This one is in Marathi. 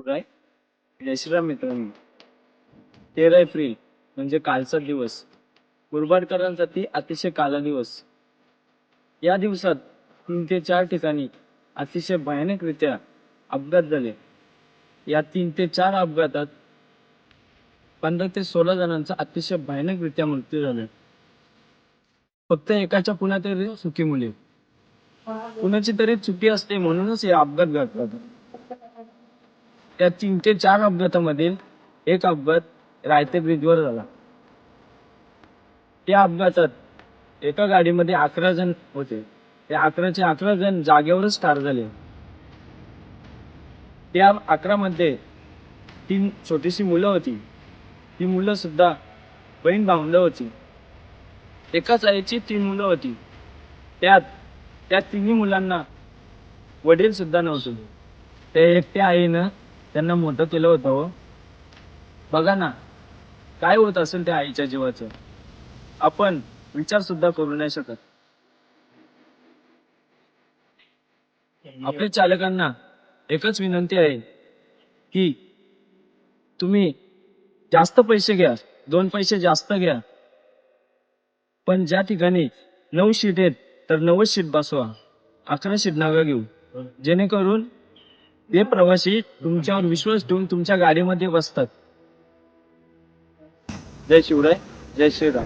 शिवराय. जय श्रीराम मित्रांनो. 13 एप्रिल म्हणजे कालचा दिवस, मुरबाडकरांसाठी अतिशय काला दिवस. या दिवसात 3 ते 4 ठिकाणी अतिशय भयानकरित्या अपघात झाले. या 3 ते 4 अपघातात 15 ते 16 जणांचा अतिशय भयानकरित्या मृत्यू झाला. फक्त एकाच्या कुणातरी चुकीमुळे, कुणाची तरी चुकी असते म्हणूनच हे अपघात घडतात. त्या 3 ते 4 अपघातामधील एक अपघात रायते ब्रिजवर झाला. त्या अपघातात एका गाडीमध्ये 11 जण होते. त्या 11चे 11 जण जागेवरच ठार झाले. त्या 11 मध्ये 3 छोटीशी मुलं होती. ती मुलं सुद्धा बहीण भावंडं होती. एकाच आईची 3 मुलं होती. त्या तिन्ही मुलांना वडील सुद्धा नव्हते. त्या एकट्या आईनं त्यांना मोठं केलं होतं. हो बघा ना, काय होत असेल त्या आईच्या जीवाचं, आपण विचार सुद्धा करू नाही शकत. आपल्या चालकांना एकच विनंती आहे की तुम्ही जास्त पैसे घ्या, 2 पैसे जास्त घ्या, पण ज्या ठिकाणी 9 सीट आहेत तर 90 सीट बसवा, 11 सीट नका घेऊ. जेणेकरून ते प्रवासी तुमच्यावर विश्वास ठेवून तुमच्या गाडीमध्ये बसतात. जय शिवराय, जय श्रीराम.